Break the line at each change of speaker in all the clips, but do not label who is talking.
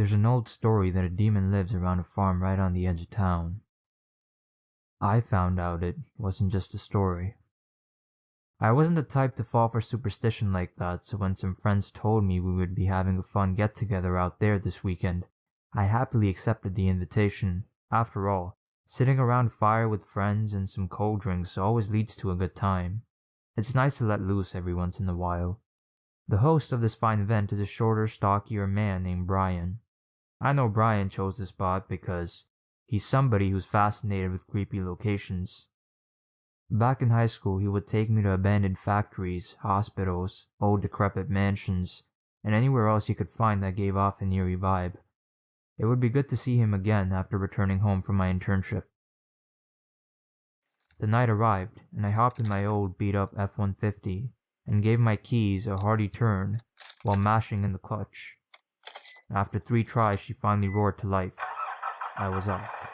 There's an old story that a demon lives around a farm right on the edge of town. I found out it wasn't just a story. I wasn't the type to fall for superstition like that, so when some friends told me we would be having a fun get-together out there this weekend, I happily accepted the invitation. After all, sitting around a fire with friends and some cold drinks always leads to a good time. It's nice to let loose every once in a while. The host of this fine event is a shorter, stockier man named Brian. I know Brian chose this spot because he's somebody who's fascinated with creepy locations. Back in high school, he would take me to abandoned factories, hospitals, old decrepit mansions, and anywhere else he could find that gave off an eerie vibe. It would be good to see him again after returning home from my internship. The night arrived, and I hopped in my old beat-up F-150 and gave my keys a hearty turn while mashing in the clutch. After 3 tries, she finally roared to life. I was off.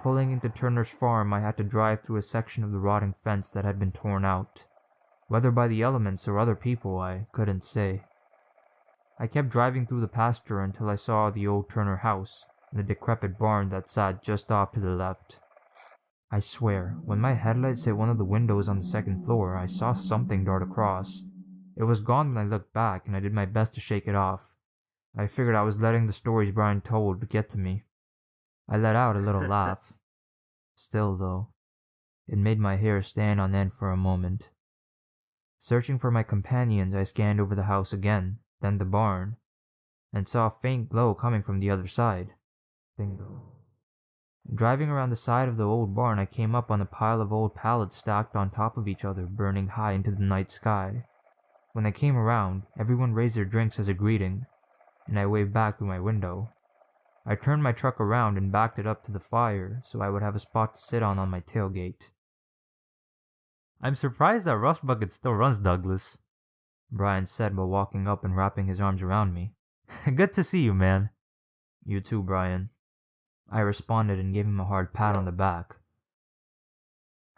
Pulling into Turner's farm, I had to drive through a section of the rotting fence that had been torn out. Whether by the elements or other people, I couldn't say. I kept driving through the pasture until I saw the old Turner house and the decrepit barn that sat just off to the left. I swear, when my headlights hit one of the windows on the 2nd floor, I saw something dart across. It was gone when I looked back, and I did my best to shake it off. I figured I was letting the stories Brian told get to me. I let out a little laugh. Still, though, it made my hair stand on end for a moment. Searching for my companions, I scanned over the house again, then the barn, and saw a faint glow coming from the other side. Bingo. Driving around the side of the old barn, I came up on a pile of old pallets stacked on top of each other, burning high into the night sky. When I came around, everyone raised their drinks as a greeting, and I waved back through my window. I turned my truck around and backed it up to the fire so I would have a spot to sit on my tailgate.
I'm surprised that Rust Bucket still runs, Douglas,
Brian said while walking up and wrapping his arms around me.
Good to see you, man.
You too, Brian. I responded and gave him a hard pat on the back.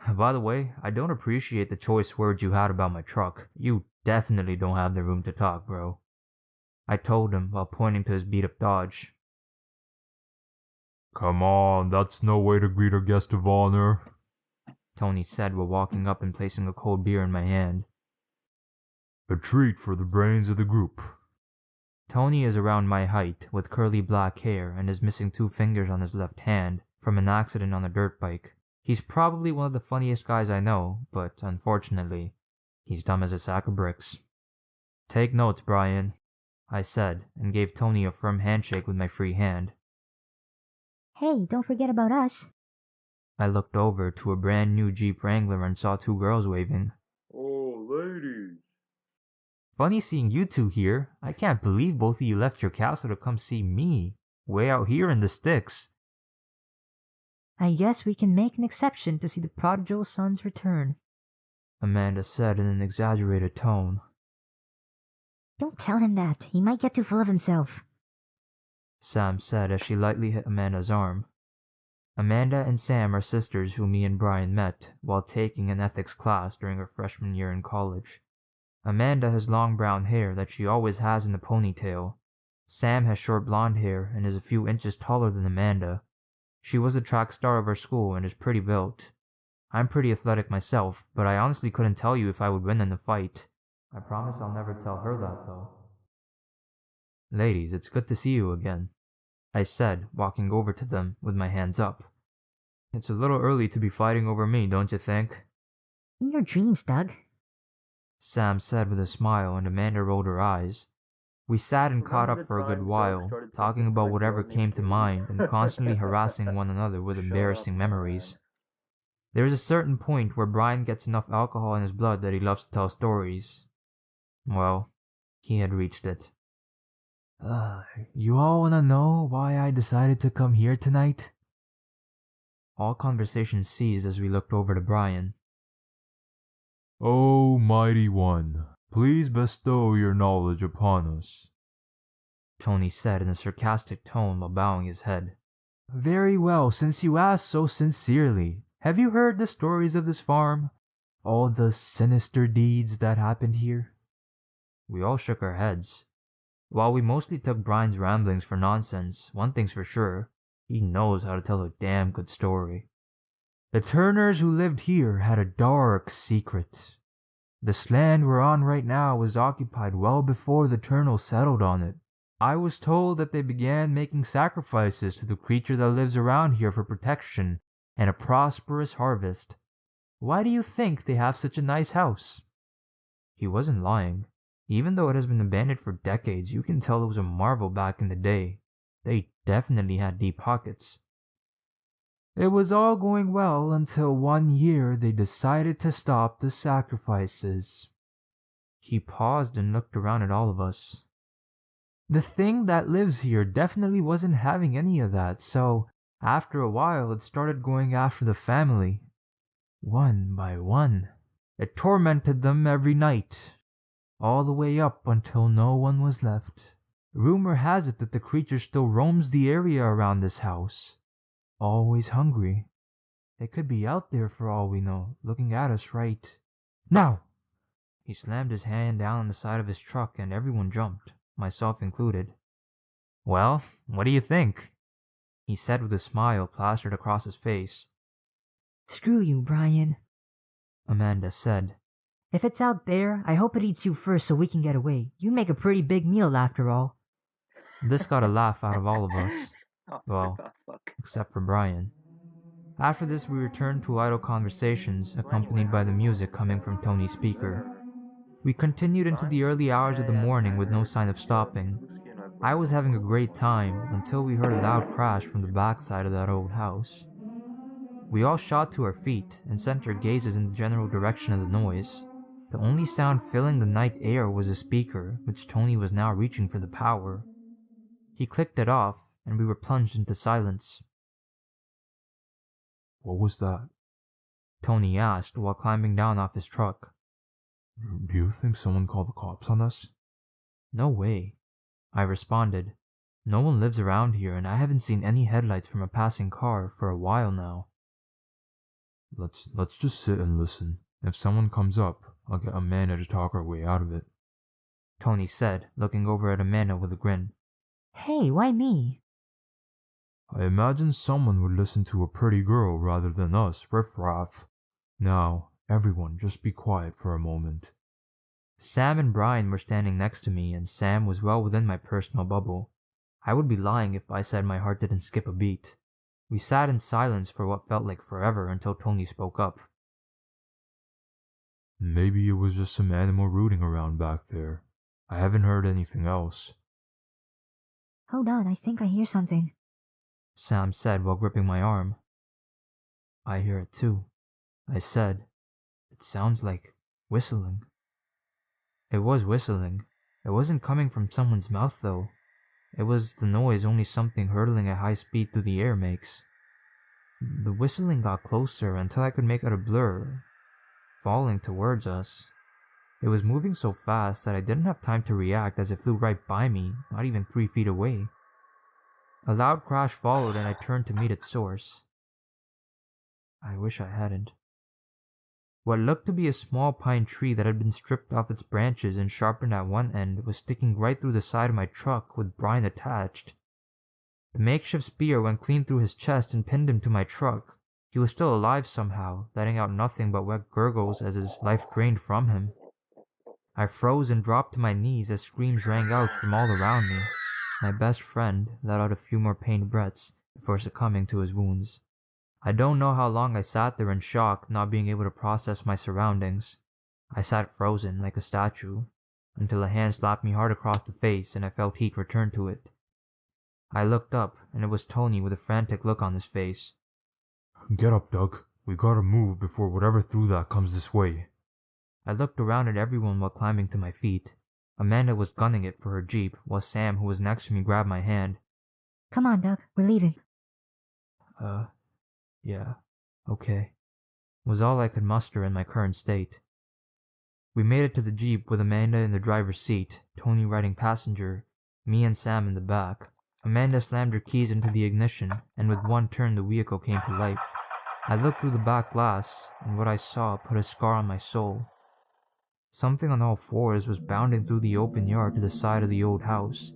By the way, I don't appreciate the choice words you had about my truck. You definitely don't have the room to talk, bro,
I told him while pointing to his beat-up Dodge.
Come on, that's no way to greet a guest of honor,
Tony said while walking up and placing a cold beer in my hand.
A treat for the brains of the group.
Tony is around my height, with curly black hair, and is missing 2 fingers on his left hand from an accident on a dirt bike. He's probably one of the funniest guys I know, but unfortunately, he's dumb as a sack of bricks.
Take notes, Brian,
I said, and gave Tony a firm handshake with my free hand.
Hey, don't forget about us.
I looked over to a brand new Jeep Wrangler and saw 2 girls waving.
Oh, ladies.
Funny seeing you 2 here. I can't believe both of you left your castle to come see me, way out here in the sticks.
I guess we can make an exception to see the prodigal son's return,
Amanda said in an exaggerated tone.
Don't tell him that. He might get too full of himself,
Sam said as she lightly hit Amanda's arm. Amanda and Sam are sisters who me and Brian met while taking an ethics class during her freshman year in college. Amanda has long brown hair that she always has in a ponytail. Sam has short blonde hair and is a few inches taller than Amanda. She was a track star of her school and is pretty built. I'm pretty athletic myself, but I honestly couldn't tell you if I would win in the fight. I promise I'll never tell her that, though.
Ladies, it's good to see you again,
I said, walking over to them with my hands up.
It's a little early to be fighting over me, don't you think?
In your dreams, Doug,
Sam said with a smile, and Amanda rolled her eyes. We sat and caught up for a good while, talking about whatever came to mind and constantly harassing one another with embarrassing memories. There is a certain point where Brian gets enough alcohol in his blood that he loves to tell stories. Well, he had reached it.
You all wanna know why I decided to come here tonight?
All conversation ceased as we looked over to Brian.
O mighty one, please bestow your knowledge upon us,
Tony said in a sarcastic tone while bowing his head.
Very well, since you ask so sincerely. Have you heard the stories of this farm? All the sinister deeds that happened here?
We all shook our heads. While we mostly took Brian's ramblings for nonsense, one thing's for sure, he knows how to tell a damn good story.
The Turners who lived here had a dark secret. This land we're on right now was occupied well before the Turnals settled on it. I was told that they began making sacrifices to the creature that lives around here for protection and a prosperous harvest. Why do you think they have such a nice house?
He wasn't lying. Even though it has been abandoned for decades, you can tell it was a marvel back in the day. They definitely had deep pockets.
It was all going well until one year they decided to stop the sacrifices.
He paused and looked around at all of us.
The thing that lives here definitely wasn't having any of that, so after a while it started going after the family. One by one. It tormented them every night, all the way up until no one was left. Rumor has it that the creature still roams the area around this house, always hungry. It could be out there for all we know, looking at us right now.
He slammed his hand down on the side of his truck and everyone jumped, myself included.
Well, what do you think?
He said with a smile plastered across his face.
Screw you, Brian.
Amanda said.
If it's out there, I hope it eats you first so we can get away. You make a pretty big meal after all.
This got a laugh out of all of us. Well, except for Brian. After this, we returned to idle conversations, accompanied by the music coming from Tony's speaker. We continued into the early hours of the morning with no sign of stopping. I was having a great time until we heard a loud crash from the backside of that old house. We all shot to our feet and sent our gazes in the general direction of the noise. The only sound filling the night air was a speaker, which Tony was now reaching for the power. He clicked it off, and we were plunged into silence.
What was that?
Tony asked while climbing down off his truck.
Do you think someone called the cops on us?
No way, I responded. No one lives around here, and I haven't seen any headlights from a passing car for a while now.
Let's just sit and listen. If someone comes up, I'll get Amanda to talk our way out of it.
Tony said, looking over at Amanda with a grin.
Hey, why me?
I imagine someone would listen to a pretty girl rather than us, riffraff. Now, everyone, just be quiet for a moment.
Sam and Brian were standing next to me, and Sam was well within my personal bubble. I would be lying if I said my heart didn't skip a beat. We sat in silence for what felt like forever until Tony spoke up.
Maybe it was just some animal rooting around back there. I haven't heard anything else.
Hold on, I think I hear something.
Sam said while gripping my arm. I hear it too, I said. It sounds like whistling. It was whistling. It wasn't coming from someone's mouth though. It was the noise only something hurtling at high speed through the air makes. The whistling got closer until I could make out a blur, falling towards us. It was moving so fast that I didn't have time to react as it flew right by me, not even 3 feet away. A loud crash followed and I turned to meet its source. I wish I hadn't. What looked to be a small pine tree that had been stripped off its branches and sharpened at one end was sticking right through the side of my truck with Brian attached. The makeshift spear went clean through his chest and pinned him to my truck. He was still alive somehow, letting out nothing but wet gurgles as his life drained from him. I froze and dropped to my knees as screams rang out from all around me. My best friend let out a few more pained breaths before succumbing to his wounds. I don't know how long I sat there in shock, not being able to process my surroundings. I sat frozen like a statue, until a hand slapped me hard across the face and I felt heat return to it. I looked up, and it was Tony with a frantic look on his face.
Get up, Doug. We gotta move before whatever threw that comes this way.
I looked around at everyone while climbing to my feet. Amanda was gunning it for her Jeep, while Sam, who was next to me, grabbed my hand.
Come on, Doug, we're leaving.
Yeah, okay, was all I could muster in my current state. We made it to the Jeep with Amanda in the driver's seat, Tony riding passenger, me and Sam in the back. Amanda slammed her keys into the ignition, and with one turn the vehicle came to life. I looked through the back glass, and what I saw put a scar on my soul. Something on all fours was bounding through the open yard to the side of the old house.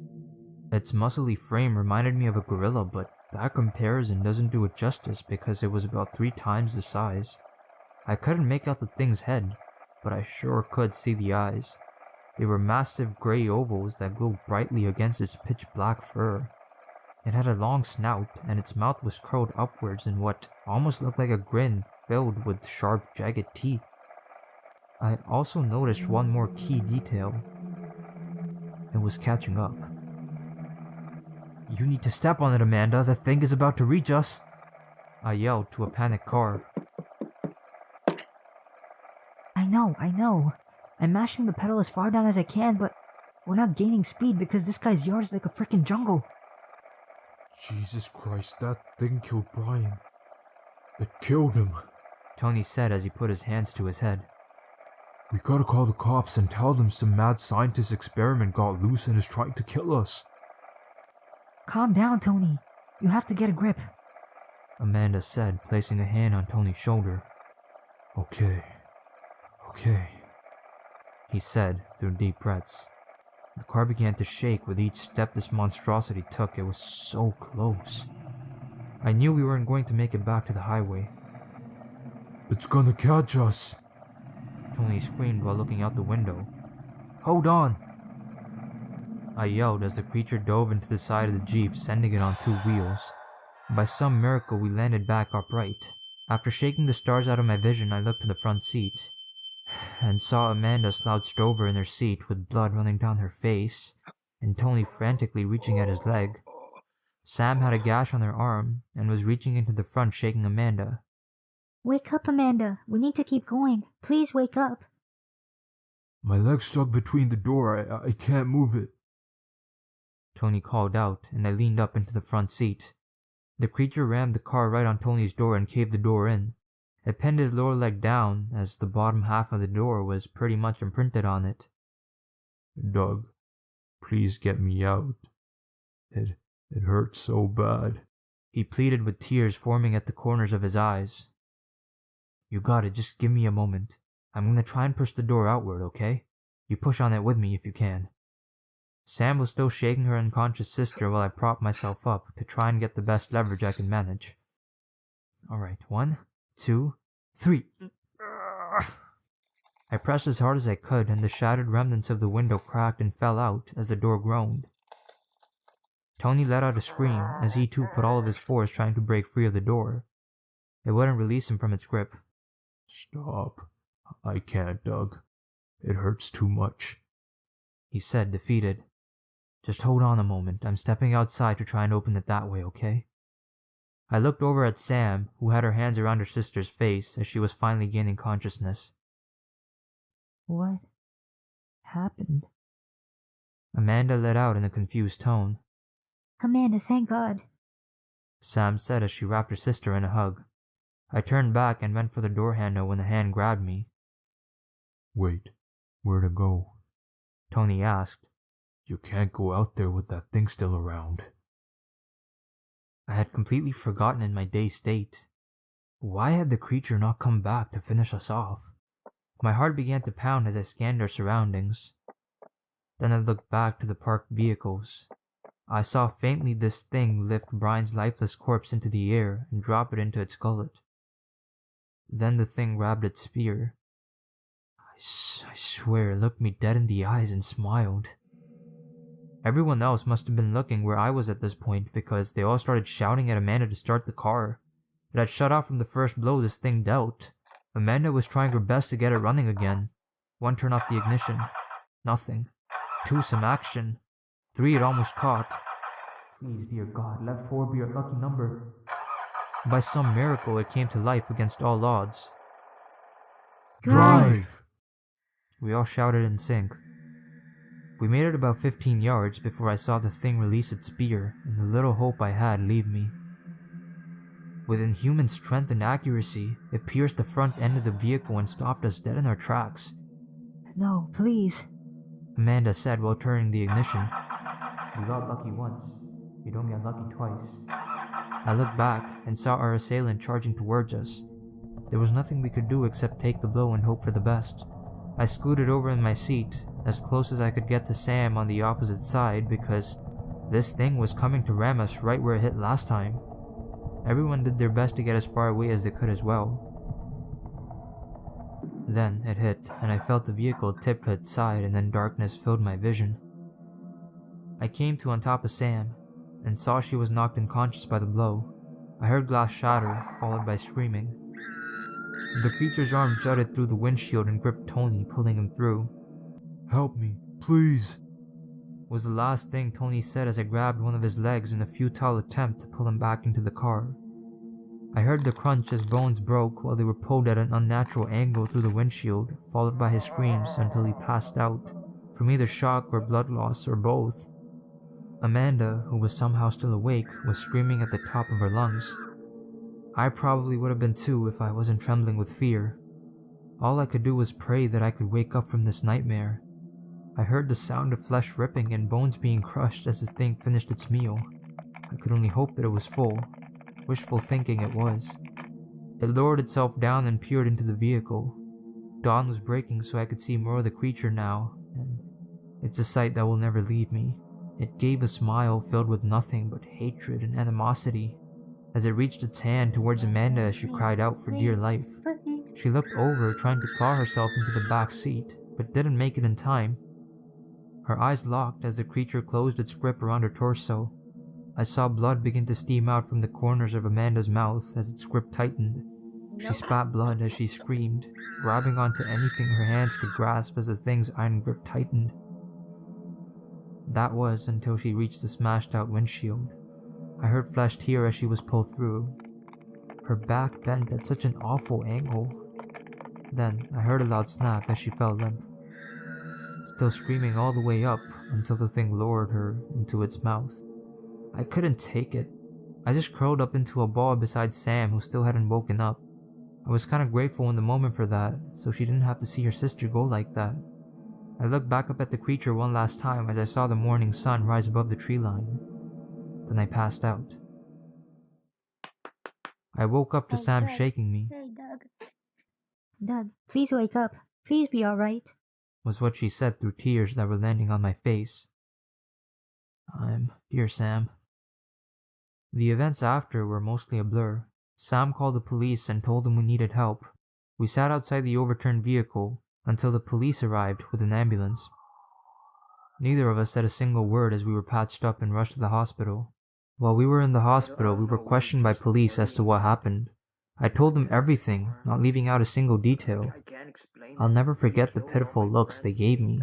Its muscly frame reminded me of a gorilla, but that comparison doesn't do it justice because it was about 3 times the size. I couldn't make out the thing's head, but I sure could see the eyes. They were massive gray ovals that glowed brightly against its pitch black fur. It had a long snout, and its mouth was curled upwards in what almost looked like a grin filled with sharp, jagged teeth. I also noticed one more key detail. It was catching up.
You need to step on it, Amanda. The thing is about to reach us.
I yelled to a panicked car.
I know. I'm mashing the pedal as far down as I can, but we're not gaining speed because this guy's yard is like a frickin' jungle.
Jesus Christ, that thing killed Brian. It killed him.
Tony said as he put his hands to his head.
We gotta call the cops and tell them some mad scientist experiment got loose and is trying to kill us.
Calm down, Tony. You have to get a grip.
Amanda said, placing a hand on Tony's shoulder.
Okay,
He said through deep breaths. The car began to shake with each step this monstrosity took. It was so close. I knew we weren't going to make it back to the highway.
it's gonna catch us.
Tony screamed while looking out the window.
Hold on.
I yelled as the creature dove into the side of the Jeep, sending it on 2 wheels. By some miracle, we landed back upright. After shaking the stars out of my vision, I looked to the front seat and saw Amanda slouched over in her seat with blood running down her face and Tony frantically reaching at his leg. Sam had a gash on her arm and was reaching into the front, shaking Amanda.
Wake up, Amanda. We need to keep going. Please wake up.
My leg's stuck between the door. I can't move it.
Tony called out, and I leaned up into the front seat. The creature rammed the car right on Tony's door and caved the door in. It pinned his lower leg down, as the bottom half of the door was pretty much imprinted on it.
Doug, please get me out. It hurts so bad.
He pleaded with tears forming at the corners of his eyes.
You got it. Just give me a moment. I'm gonna try and push the door outward, okay? You push on it with me if you can.
Sam was still shaking her unconscious sister while I propped myself up to try and get the best leverage I could manage.
Alright, 1, 2, 3.
I pressed as hard as I could, and the shattered remnants of the window cracked and fell out as the door groaned. Tony let out a scream as he too put all of his force trying to break free of the door. It wouldn't release him from its grip.
Stop. I can't, Doug. It hurts too much.
He said, defeated.
Just hold on a moment. I'm stepping outside to try and open it that way, okay?
I looked over at Sam, who had her hands around her sister's face as she was finally gaining consciousness.
What happened?
Amanda let out in a confused tone.
Amanda, thank God.
Sam said as she wrapped her sister in a hug. I turned back and went for the door handle when the hand grabbed me.
Wait, where to go?
Tony asked.
You can't go out there with that thing still around.
I had completely forgotten in my dazed state. Why had the creature not come back to finish us off? My heart began to pound as I scanned our surroundings. Then I looked back to the parked vehicles. I saw faintly this thing lift Brian's lifeless corpse into the air and drop it into its gullet. Then the thing grabbed its spear. I swear it looked me dead in the eyes and smiled. Everyone else must have been looking where I was at this point because they all started shouting at Amanda to start the car. It had shut off from the first blow this thing dealt. Amanda was trying her best to get it running again. 1, turn off the ignition. Nothing. 2, some action. 3, it almost caught. Please, dear God, let 4 be our lucky number. By some miracle, it came to life against all odds.
Drive!
We all shouted in sync. We made it about 15 yards before I saw the thing release its spear and the little hope I had leave me. With inhuman strength and accuracy, it pierced the front end of the vehicle and stopped us dead in our tracks.
No, please.
Amanda said while turning the ignition. We got lucky once. You don't get lucky twice. I looked back and saw our assailant charging towards us. There was nothing we could do except take the blow and hope for the best. I scooted over in my seat, as close as I could get to Sam on the opposite side because this thing was coming to ram us right where it hit last time. Everyone did their best to get as far away as they could as well. Then it hit, and I felt the vehicle tip to its side, and then darkness filled my vision. I came to on top of Sam, and saw she was knocked unconscious by the blow. I heard glass shatter, followed by screaming. The creature's arm jutted through the windshield and gripped Tony, pulling him through.
Help me, please.
Was the last thing Tony said as I grabbed one of his legs in a futile attempt to pull him back into the car. I heard the crunch as bones broke while they were pulled at an unnatural angle through the windshield, followed by his screams until he passed out, from either shock or blood loss or both. Amanda, who was somehow still awake, was screaming at the top of her lungs. I probably would have been too if I wasn't trembling with fear. All I could do was pray that I could wake up from this nightmare. I heard the sound of flesh ripping and bones being crushed as the thing finished its meal. I could only hope that it was full. Wishful thinking it was. It lowered itself down and peered into the vehicle. Dawn was breaking so I could see more of the creature now, and it's a sight that will never leave me. It gave a smile filled with nothing but hatred and animosity. As it reached its hand towards Amanda as she cried out for dear life. She looked over, trying to claw herself into the back seat, but didn't make it in time. Her eyes locked as the creature closed its grip around her torso. I saw blood begin to steam out from the corners of Amanda's mouth as its grip tightened. She spat blood as she screamed, grabbing onto anything her hands could grasp as the thing's iron grip tightened. That was until she reached the smashed out windshield. I heard flesh tear as she was pulled through. Her back bent at such an awful angle. Then I heard a loud snap as she fell limp, still screaming all the way up until the thing lowered her into its mouth. I couldn't take it. I just curled up into a ball beside Sam, who still hadn't woken up. I was kind of grateful in the moment for that, so she didn't have to see her sister go like that. I looked back up at the creature one last time as I saw the morning sun rise above the tree line. Then I passed out. I woke up to Sam shaking me.
Hey, Doug. Doug, please wake up. Please be alright.
Was what she said through tears that were landing on my face.
I'm here, Sam.
The events after were mostly a blur. Sam called the police and told them we needed help. We sat outside the overturned vehicle until the police arrived with an ambulance. Neither of us said a single word as we were patched up and rushed to the hospital. While we were in the hospital, we were questioned by police as to what happened. I told them everything, not leaving out a single detail. I'll never forget the pitiful looks they gave me.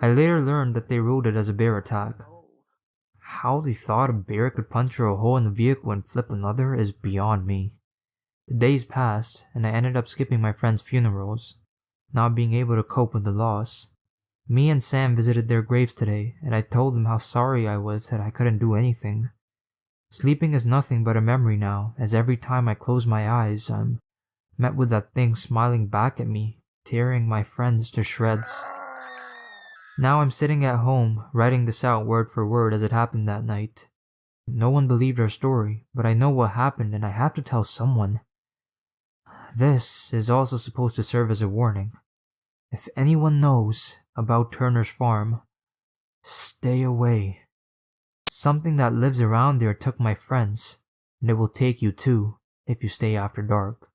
I later learned that they ruled it as a bear attack. How they thought a bear could puncture a hole in the vehicle and flip another is beyond me. The days passed, and I ended up skipping my friends' funerals, not being able to cope with the loss. Me and Sam visited their graves today, and I told them how sorry I was that I couldn't do anything. Sleeping is nothing but a memory now, as every time I close my eyes, I'm met with that thing smiling back at me, tearing my friends to shreds. Now I'm sitting at home, writing this out word for word as it happened that night. No one believed our story, but I know what happened and I have to tell someone. This is also supposed to serve as a warning. If anyone knows about Turner's farm, stay away. Something that lives around there took my friends, and it will take you too if you stay after dark.